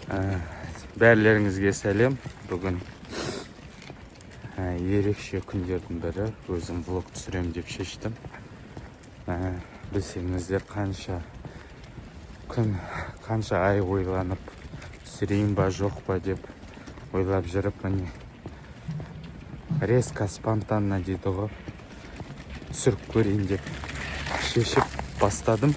Бәрлеріңізге сәлем. Бүгін ерекше күндердің бірі. Өзім влог түсірем деп шештім. Білсеңіздер қанша күн, қанша ай ойланып түсірейін ба жоқ па деп ойлап жүріп, міне резко спонтанно дейді ғой, түсіріп көрейін деп шешіп бастадым.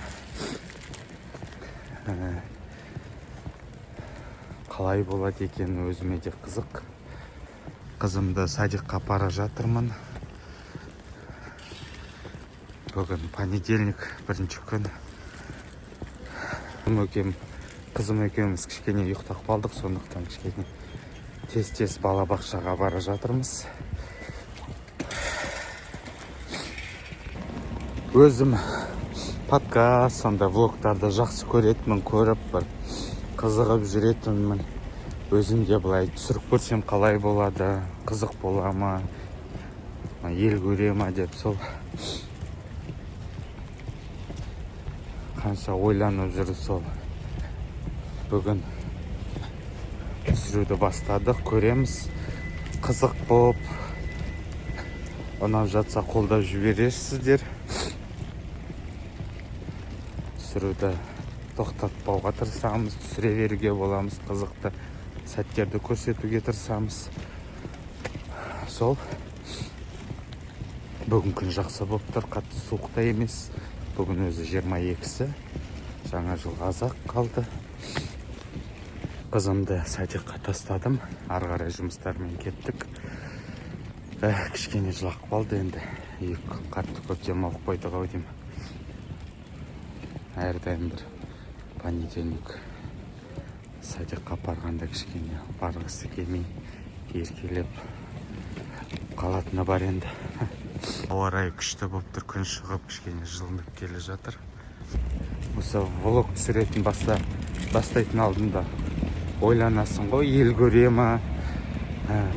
Қалай болады екен, өзіме де қызық. Қызымды садикқа апара жатырмын. Бүгін понедельник, бірінші күн. Қызым екеуміз кішкене ұйықтап қалдық, сондықтан кішкене тез балабақшаға бара жатырмыз. Өзім подкаст, сонда влогтарды жақсы көретінмін, көріп бір қызығып жүретінмін. Өзім де былай түсіріп көрсем қалай болады, қызық бола ма, ел көре ма деп, сол қанша ойланып жүріп, сол бүгін түсіруді бастадық, көреміз. Қызық болып, ұнап жатса қолдап жібересіздер. Түсіруді тоқтатпауға тырысамыз, түсіре беруге боламыз, қызықты сәттерді көрсетуге тырысамыз. Сол бүгін күн жақсы болып тұр, қатты суық та емес. Бүгін өзі 22-сі, жаңа жылға аз-ақ қалды. Қызымды садикқа тастадым, ары қарай жұмыстармен кеттік. Кішкене жылақ қалды енді, қатты көп демалып қойдық ау деймін. Әрдайым бір понедельник садикқа апарғанда кішкене барғысы келмей, еркелеп қалатыны бар енді. Ауа райы күшті болып тұр, күн шығып кішкене жылынып келе жатыр. Осы влог түсіретін бастайтын алдында ойланасың ғой, ел көре ма,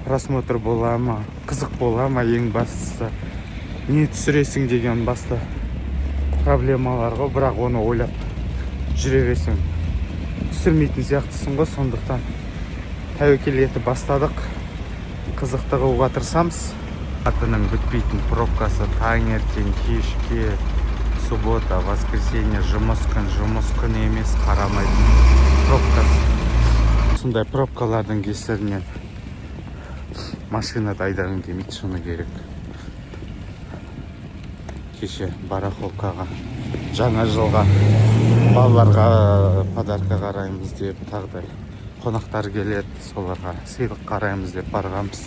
просмотр бола ма, қызық бола ма, ең бастысы не түсіресің деген басты проблемалар ғой, бірақ оны ойлап жүре берсең түсірмейтін сияқтысың ғой, сондықтан тәуекел етіп бастадық, қызықты қылуға тырысамыз. Атының бітпейтін пробкасы, таңертең, кешке, суббота, воскресенье, жұмыс күн емес, қарамайтын пробкасы. Сондай пробкалардың кесірінен машинада айдағым келмейді, шыны керек. Кеше барахолкаға, жаңа жылға балаларға подарка қараймыз деп, тағдай қонақтар келеді, соларға сыйлық қараймыз деп барғанбыз.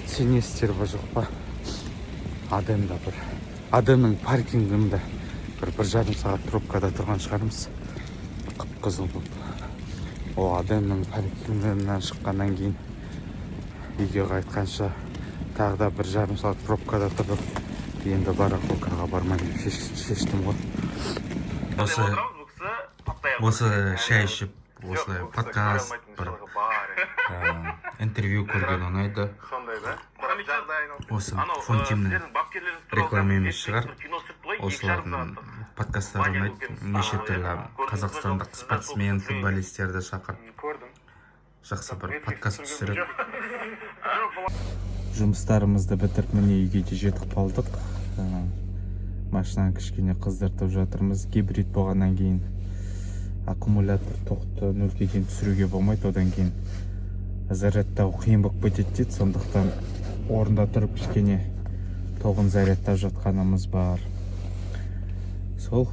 Сенесіздер ба жоқ па? Адамның паркингінде бір жарым сағат пробкада тұрған шығармыз. Қып-қызыл болып. О адамның паркингінен шыққаннан кейін үйге қайтқанша тағы да бір жарым сағат пробкада тұрдық. Енді барахолкаға бармай шештім ғой. Осы шай ішіп, осылай подкаст, бір интервью көрген ұнайды. Осы фонтимнің реклама емес шығар. Осылардың подкасттары ұнайды. Неше түрлі қазақстандық спортсмен, футболистерді шақырып жақсы бір подкаст түсіріп. Жұмыстарымызды бітіріп, міне үйге де жетіп қалдық. Машинаны кішкене қыздыртып жатырмыз. Гибрид болғаннан кейін аккумулятор тоқты 0-ге дейін түсіруге болмайды, одан кейін зарядтау қиын болып кетеді дейді, сондықтан орында тұрып кішкене тоғын зарядтап жатқанымыз бар. Сол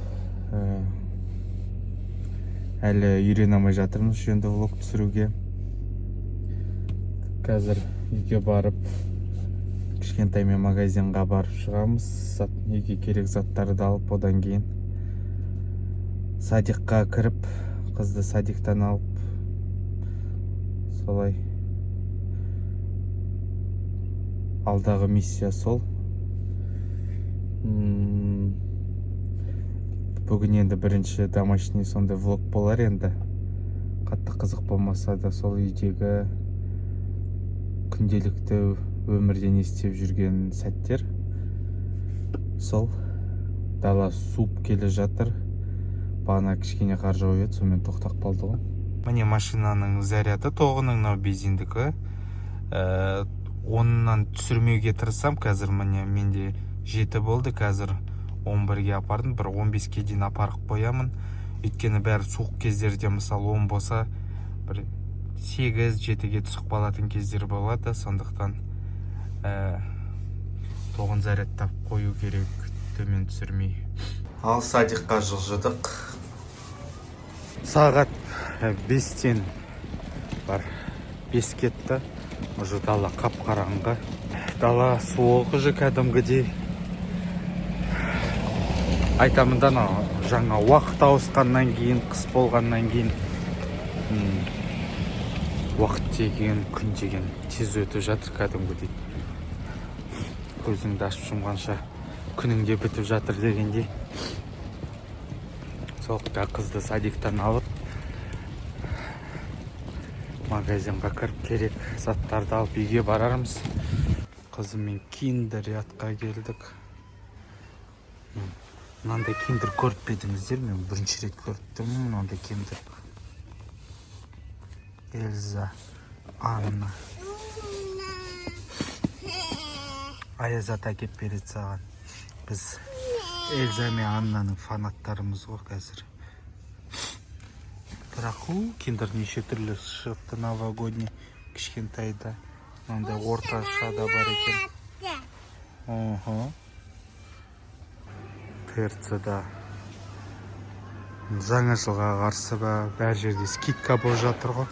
әлі үйрене алмай жатырмыз жөнді влог түсіруге. Қазір үйге барып кішкентаймен магазинға барып шығамыз, үйге керек заттарды алып, одан кейін садикқа кіріп, қызды садиктан алып, солай алдағы миссия сол. Бүгін енді бірінші домашний сондай влог болар енді. Қатты қызық болмаса да, сол үйдегі күнделікті өмірден естеп жүрген сәттер. Сол дала суып келе жатыр. Бағана кішкене қар жауып еді, сонымен тоқтап қалды ғой. Міне машинаның заряды тоғының, мынау бензиндікі. 10-нан түсірмеуге тырысам. Қазір міне менде 7 болды. Қазір 11-ге апардым. Бір 15-ге дейін апарып қоямын. Өйткені бәрі суық кездерде, мысалы 10 болса, бір 8-7-ге түсіп қалатын кездер болады. Сондықтан тоғын зарядтап қою керек, төмен түсірмей. Ал садикқа жылжыдық. Сағат 5-тен бар. 5 кетті. Уже дала қап-қараңғы. Дала суық уже кәдімгідей. Айтамын да, жаңа уақыт ауысқаннан кейін, қыс болғаннан кейін, уақыт деген, күн деген тез өтіп жатыр кәдімгідей. Көзіңді ашып жұмғанша күніңде бітіп жатыр дегендей. Соқта қызды садиктан алып, магазинға кіріп керек заттарды алып үйге барармыз. Қызыммен киндер-ятқа келдік. Мынандай киндер көріп педіңіздер, мен бірінші рет көріп тұрмын мынандай киндер. Эльза, Анна. Аязат әкеп береді саған. Біз Эльза мен Аннаның фанаттарымыз ғой қазір. Бірақ киндер неше түрлі шықты, новогодний, кішкентайда. Мынандай орташада бар екен. Терцеда. Жаңа жылға қарсы ба, бәр жерде скидка болып жатыр ғой.